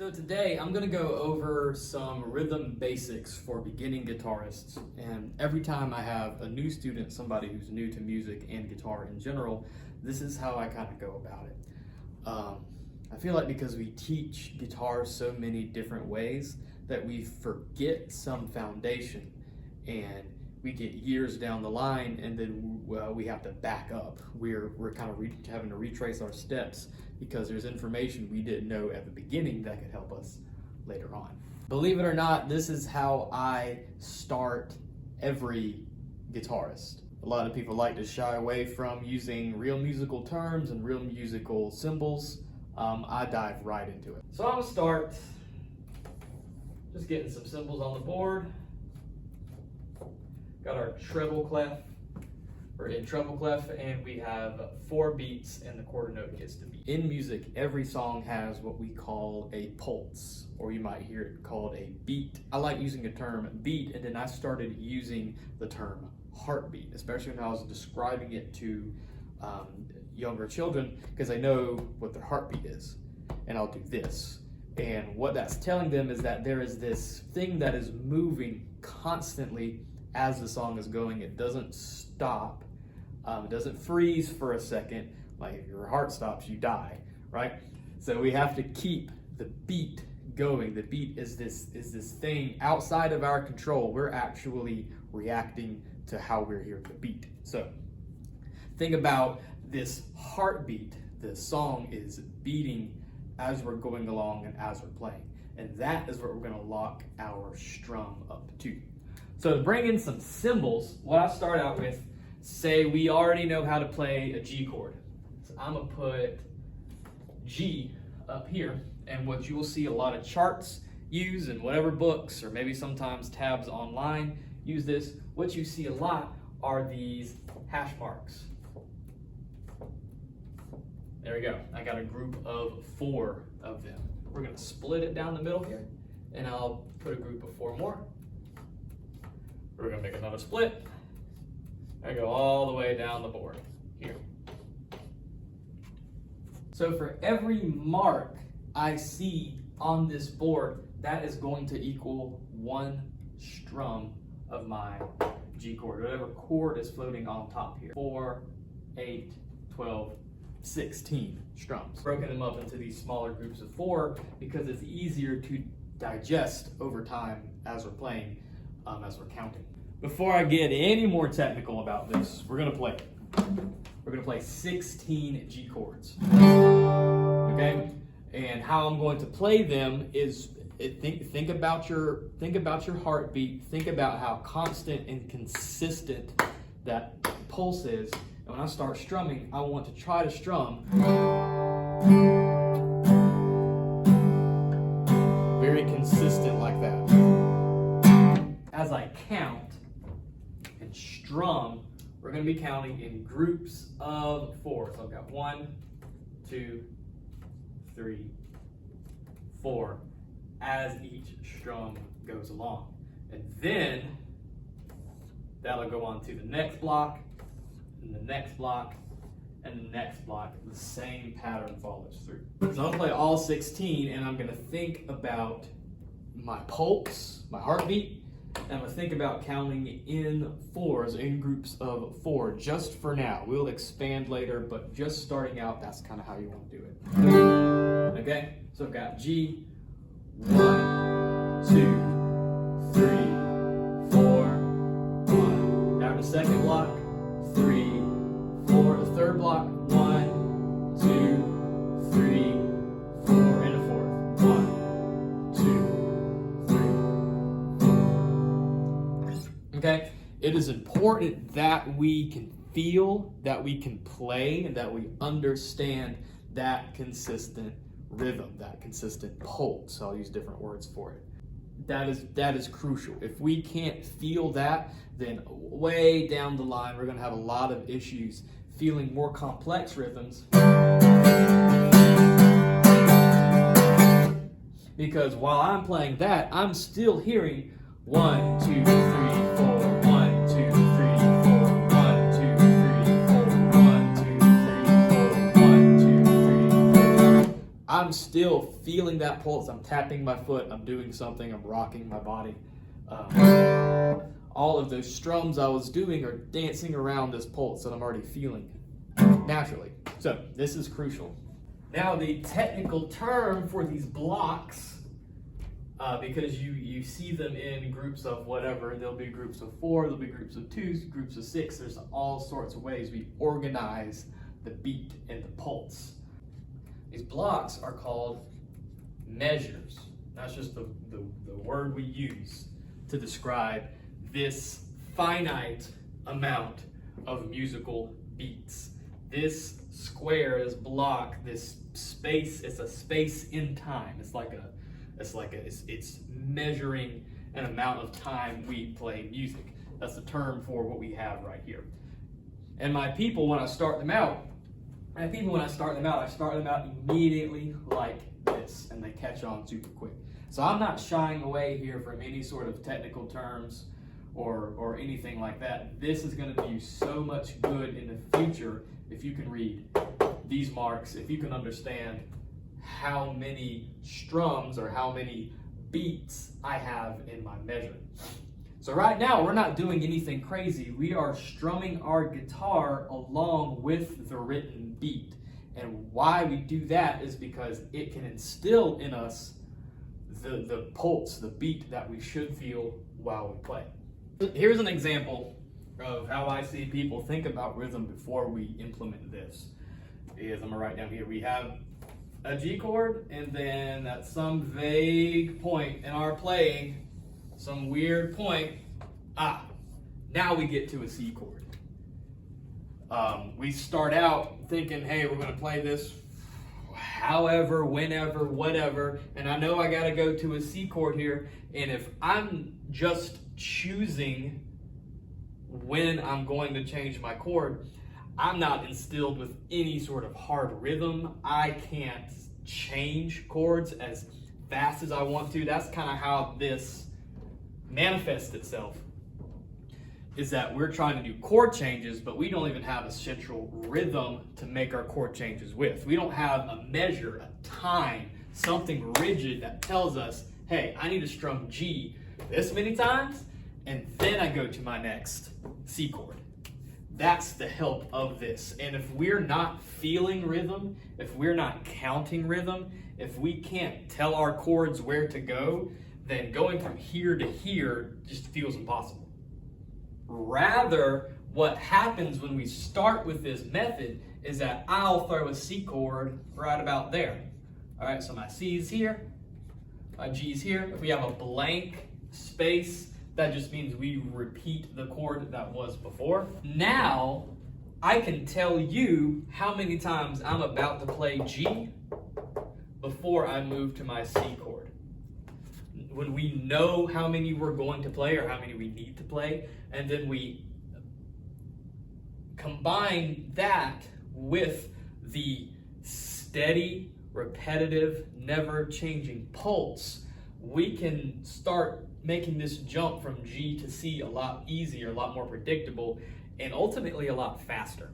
So today I'm going to go over some rhythm basics for beginning guitarists, and every time I have a new student, somebody who's new to music and guitar in general, this is how I kind of go about it. I feel like because we teach guitar so many different ways that we forget some foundation, and we get years down the line and then we have to back up. We're kind of having to retrace our steps because there's information we didn't know at the beginning that could help us later on. Believe it or not, this is how I start every guitarist. A lot of people like to shy away from using real musical terms and real musical symbols. I dive right into it. So I'm gonna start just getting some symbols on the board. Got our treble clef. We're in treble clef, and we have 4 beats, and the quarter note gets the beat. In music, every song has what we call a pulse, or you might hear it called a beat. I like using the term beat, and then I started using the term heartbeat, especially when I was describing it to younger children, because I know what their heartbeat is, and I'll do this. And what that's telling them is that there is this thing that is moving constantly as the song is going. It doesn't stop. It doesn't freeze for a second. Like if your heart stops, you die, right? So we have to keep the beat going. The beat is this thing outside of our control. We're actually reacting to how we're hearing the beat. So think about this heartbeat. The song is beating as we're going along and as we're playing. And that is what we're going to lock our strum up to. So to bring in some cymbals, what I start out with, say we already know how to play a G chord. So I'm gonna put G up here, and what you will see a lot of charts use in whatever books, or maybe sometimes tabs online use this, what you see a lot are these hash marks. There we go. I got a group of 4 of them. We're gonna split it down the middle here, and I'll put a group of 4 more. We're gonna make another split. I go all the way down the board here. So for every mark I see on this board, that is going to equal 1 strum of my G chord, whatever chord is floating on top here. 4, 8, 12, 16 strums. Broken them up into these smaller groups of 4 because it's easier to digest over time as we're playing, as we're counting. Before I get any more technical about this, we're gonna play. We're gonna play 16 G chords, okay? And how I'm going to play them is think about your heartbeat. Think about how constant and consistent that pulse is. And when I start strumming, I want to try to strum very consistent like that. As I count and strum, we're going to be counting in groups of 4. So I've got 1, 2, 3, 4 as each strum goes along. And then that'll go on to the next block, and the next block, and the next block. The same pattern follows through. So I'm going to play all 16, and I'm going to think about my pulse, my heartbeat, and I'm going to think about counting in 4s, in groups of 4, just for now. We'll expand later, but just starting out, that's kind of how you want to do it. Okay, so I've got G, 1, 2, 3, 4, 1. After the second block, 3, 4. The third block, 1, 2, 3, 4, and a 4th. 1, 2, 3, 4. Okay, it is important that we can feel, that we can play, and that we understand that consistent rhythm, that consistent pulse. I'll use different words for it. That is crucial. If we can't feel that, then way down the line, we're going to have a lot of issues feeling more complex rhythms. Because while I'm playing that, I'm still hearing 1, 2, 3, 4, 1, 2, 3, 4, 1, 2, 3, 4, 1, 2, 3, 4, 1, 2, 3, 4. I'm still feeling that pulse. I'm tapping my foot, I'm doing something, I'm rocking my body. All of those strums I was doing are dancing around this pulse that I'm already feeling naturally. So this is crucial. Now the technical term for these blocks, because you see them in groups of whatever, there'll be groups of 4, there'll be groups of 2, groups of 6, there's all sorts of ways we organize the beat and the pulse. These blocks are called measures. That's just the word we use to describe this finite amount of musical beats. This square, this block, this space, it's a space in time. It's measuring an amount of time we play music. That's the term for what we have right here. And my people, when I start them out, I start them out immediately like this, and they catch on super quick. So I'm not shying away here from any sort of technical terms or anything like that. This is going to do you so much good in the future if you can read these marks, if you can understand how many strums or how many beats I have in my measure. So right now, we're not doing anything crazy. We are strumming our guitar along with the written beat. And why we do that is because it can instill in us the pulse, the beat that we should feel while we play. Here's an example of how I see people think about rhythm before we implement this. I'm gonna write down here, we have a G chord, and then at some vague point in our playing, some weird point, now we get to a C chord. We start out thinking, hey, we're gonna play this however, whenever, whatever, and I know I gotta go to a C chord here, and if I'm just choosing when I'm going to change my chord, I'm not instilled with any sort of hard rhythm. I can't change chords as fast as I want to. That's kind of how this manifests itself, is that we're trying to do chord changes, but we don't even have a central rhythm to make our chord changes with. We don't have a measure, a time, something rigid that tells us, hey, I need to strum G this many times, and then I go to my next C chord. That's the help of this. And if we're not feeling rhythm, if we're not counting rhythm, if we can't tell our chords where to go, then going from here to here just feels impossible. Rather, what happens when we start with this method is that I'll throw a C chord right about there. All right, so my C is here, my G is here. If we have a blank space, that just means we repeat the chord that was before. Now, I can tell you how many times I'm about to play G before I move to my C chord. When we know how many we're going to play or how many we need to play, and then we combine that with the steady, repetitive, never-changing pulse, we can start making this jump from G to C a lot easier, a lot more predictable, and ultimately a lot faster.